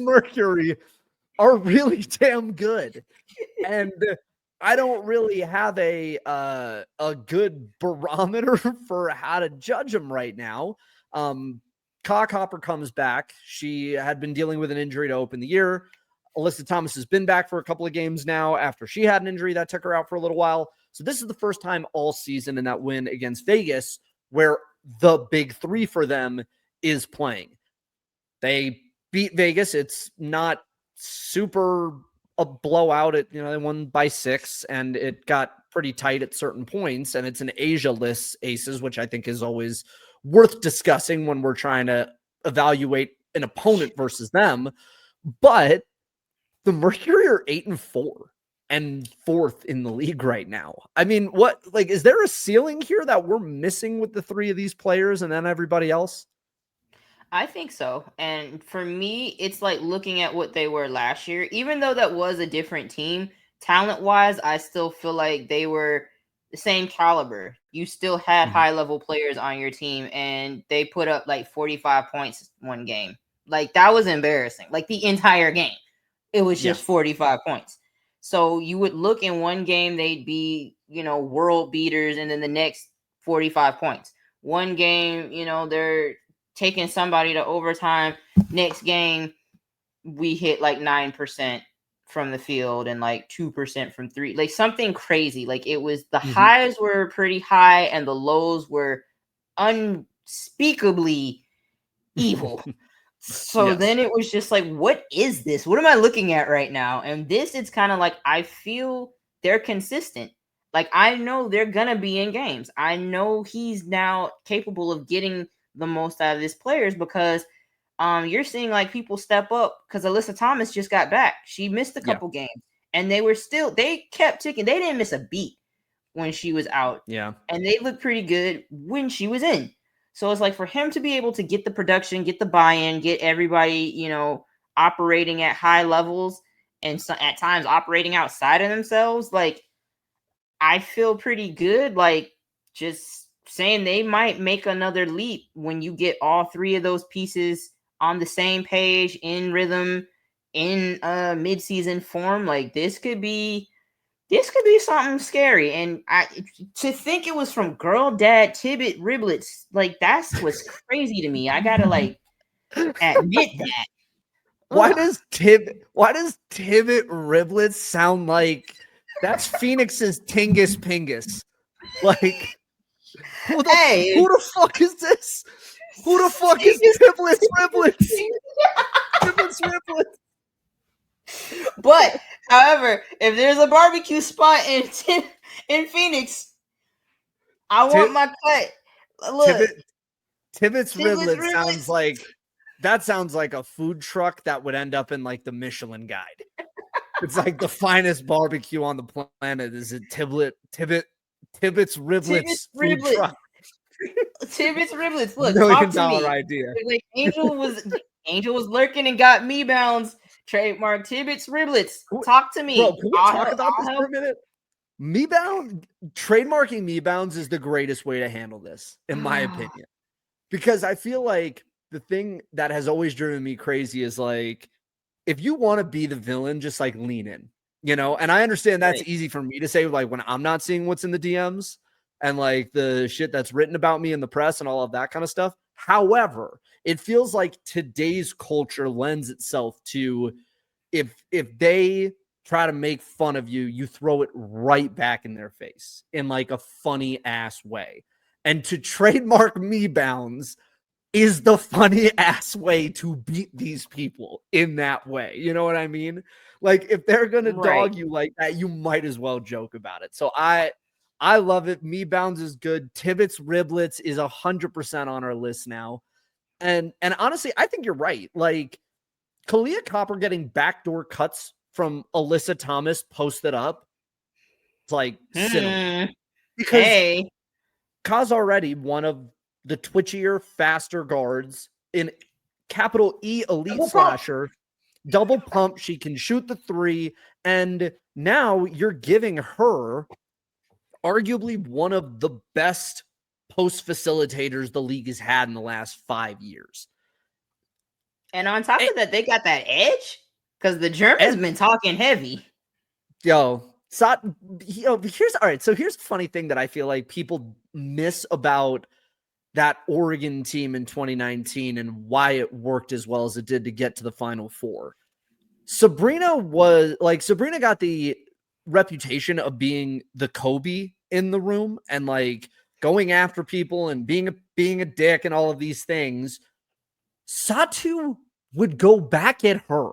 Mercury are really damn good. And I don't really have a good barometer for how to judge them right now. Kahleah Copper comes back. She had been dealing with an injury to open the year. Alyssa Thomas has been back for a couple of games now after she had an injury that took her out for a little while. So this is the first time all season in that win against Vegas where the big three for them is playing. They beat Vegas. It's not super a blowout. They won by 6 and it got pretty tight at certain points. And it's an Asia-less aces, which I think is always worth discussing when we're trying to evaluate an opponent versus them. But the Mercury are 8-4 and 4th in the league right now. I mean, is there a ceiling here that we're missing with the 3 of these players and then everybody else? I think so. And for me, it's like looking at what they were last year. Even though that was a different team, talent-wise, I still feel like they were the same caliber. You still had high-level players on your team, and they put up like 45 points one game. Like, that was embarrassing. Like, the entire game. It was just 45 points. So you would look in one game, they'd be, world beaters, and then the next 45 points. One game, they're taking somebody to overtime. Next game, we hit like 9% from the field and like 2% from 3. Like something crazy. Like it was the highs were pretty high and the lows were unspeakably evil. So then it was just like, what is this? What am I looking at right now? And this, it's kind of like, I feel they're consistent. Like, I know they're going to be in games. I know he's now capable of getting the most out of his players because you're seeing like people step up because Alyssa Thomas just got back. She missed a couple games and they kept ticking. They didn't miss a beat when she was out. Yeah. And they looked pretty good when she was in. So it's like for him to be able to get the production, get the buy-in, get everybody, operating at high levels and so, at times operating outside of themselves, like I feel pretty good. Like just saying they might make another leap when you get all 3 of those pieces on the same page, in rhythm, in mid-season form. Like this could be something scary. And to think it was from girl dad Tibbet Riblets, like that's what's crazy to me. I gotta like admit that. Why does Tibbet Riblets sound like that's Phoenix's Tingus Pingus? Like who the fuck is this? Who the fuck is Tiblets Riblets? Tiblets Riblets. But however, if there's a barbecue spot in Phoenix, I want my cut. Look, Tibbet's Riblets sounds like a food truck that would end up in like the Michelin Guide. It's like the finest barbecue on the planet is a Tibbet's Riblets food truck. Tibbet's Riblets. Look, $1 talk to me. Idea. Like Angel was lurking and got me bounds. Trademark Tibbet's Riblets. Talk to me. Bro, can we talk about this for a minute? Trademarking me bounds is the greatest way to handle this, in my opinion. Because I feel like the thing that has always driven me crazy is like, if you want to be the villain, just like lean in, and I understand that's easy for me to say, like when I'm not seeing what's in the DMs and like the shit that's written about me in the press and all of that kind of stuff. However, it feels like today's culture lends itself to if they try to make fun of you, you throw it right back in their face in like a funny ass way. And to trademark me bounds is the funny ass way to beat these people in that way. You know what I mean? Like if they're going to dog you like that, you might as well joke about it. So I love it. Me bounds is good. Tibbet's Riblets is 100% on our list now. And honestly, I think you're right. Like Kahleah Copper getting backdoor cuts from Alyssa Thomas posted up. It's like, because Kaz already one of the twitchier, faster guards in capital E elite slasher, double pump. She can shoot the 3. And now you're giving her arguably one of the best post facilitators the league has had in the last 5 years. And on top of that, they got that edge because the Germans been talking heavy. Here's all right. So here's a funny thing that I feel like people miss about that Oregon team in 2019 and why it worked as well as it did to get to the Final Four. Sabrina got the reputation of being the Kobe in the room and like going after people and being a dick and all of these things. Satu would go back at her.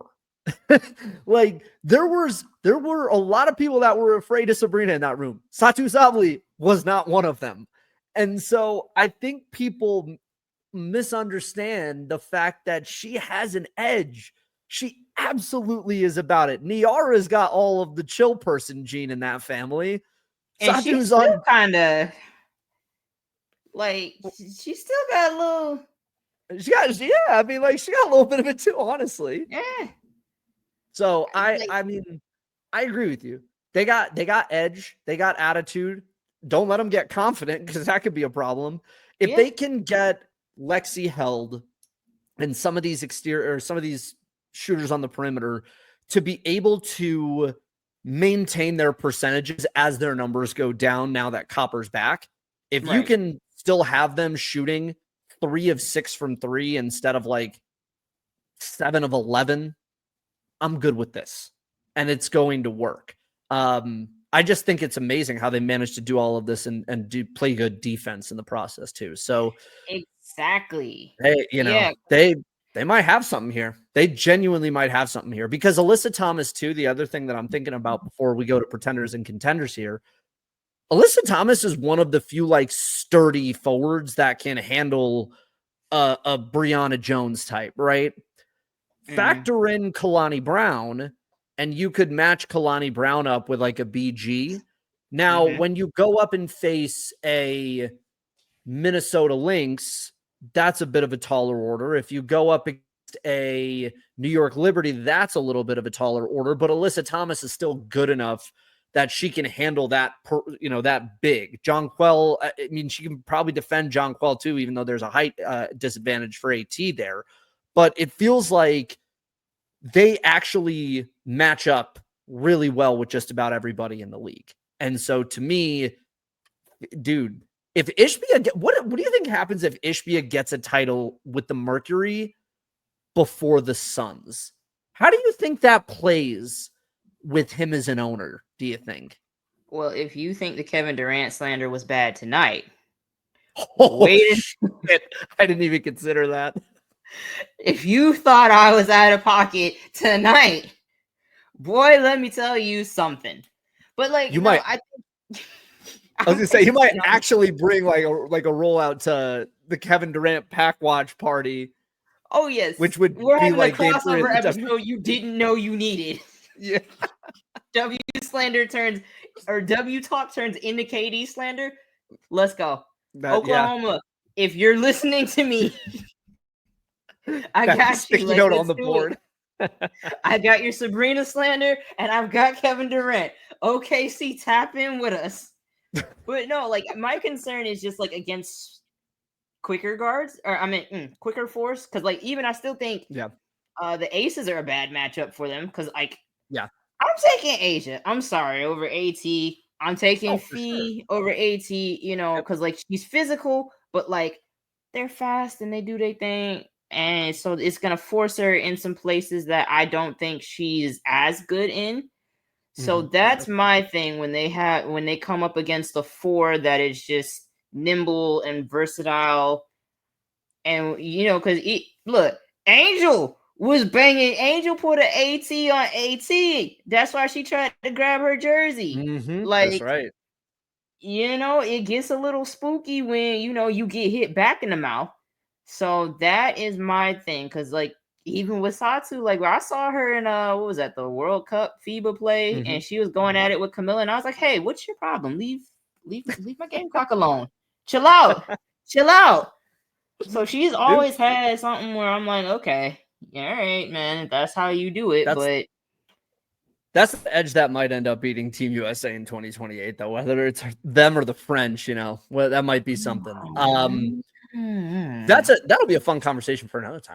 Like there were a lot of people that were afraid of Sabrina in that room. Satu Sabli was not one of them. And so I think people misunderstand the fact that she has an edge. She absolutely is about it. Niara's got all of the chill person gene in that family. And she's still kind of like, she still got a little. She got a little bit of it too, honestly. Yeah. So I agree with you. They got edge. They got attitude. Don't let them get confident because that could be a problem. If they can get Lexi held and some of these shooters on the perimeter to be able to maintain their percentages as their numbers go down now that Copper's back, if you can still have them shooting 3 of 6 from 3 instead of like 7 of 11, I'm good with this. And it's going to work. I just think it's amazing how they managed to do all of this and play good defense in the process too. So exactly. They might have something here. They genuinely might have something here because Alyssa Thomas too. The other thing that I'm thinking about before we go to pretenders and contenders here, Alyssa Thomas is one of the few like sturdy forwards that can handle a Brianna Jones type, right? Factor in Kalani Brown, and you could match Kalani Brown up with like a BG. Now, when you go up and face a Minnesota Lynx, that's a bit of a taller order. If you go up against a New York Liberty, that's a little bit of a taller order. But Alyssa Thomas is still good enough that she can handle that, that big. Jonquel, I mean, she can probably defend Jonquel too, even though there's a height disadvantage for AT there. But it feels like they actually match up really well with just about everybody in the league. And so to me, dude, if Ishbia, what do you think happens if Ishbia gets a title with the Mercury before the Suns? How do you think that plays with him as an owner, do you think? Well, if you think the Kevin Durant slander was bad tonight, shit. I didn't even consider that. If you thought I was out of pocket tonight, boy, let me tell you something. But like, you might. I was gonna say you might actually bring like a rollout to the Kevin Durant pack watch party. Oh yes, which would we're be having like a crossover episode you didn't know you needed. Yeah. W slander turns or W talk turns into KD slander. Let's go. Oklahoma, if you're listening to me, I got you. Sticky note on the board. I got your Sabrina slander, and I've got Kevin Durant. OKC, tap in with us. But no, like my concern is just like against quicker guards, or I mean quicker force, because like even I still think the Aces are a bad matchup for them because like I'm taking Asia. I'm sorry over AT. I'm taking Fee over AT. You know, because like she's physical, but like they're fast and they do their thing. And so it's going to force her in some places that I don't think she's as good in. So that's my thing when they come up against a 4 that is just nimble and versatile. And, you know, because look, Angel was banging. Angel put an AT on AT. That's why she tried to grab her jersey. Like, that's right. You know, it gets a little spooky when, you know, you get hit back in the mouth. So that is my thing, because like even with Satu, like I saw her in what was that, the World Cup FIBA play, and she was going at it with Camilla, and I was like, hey, what's your problem? Leave my Gamecock alone. Chill out. So she's always had something where I'm like, okay, all right, man, that's how you do it. But that's the edge that might end up beating Team USA in 2028, though, whether it's them or the French, you know, well, that might be something. That'll be a fun conversation for another time.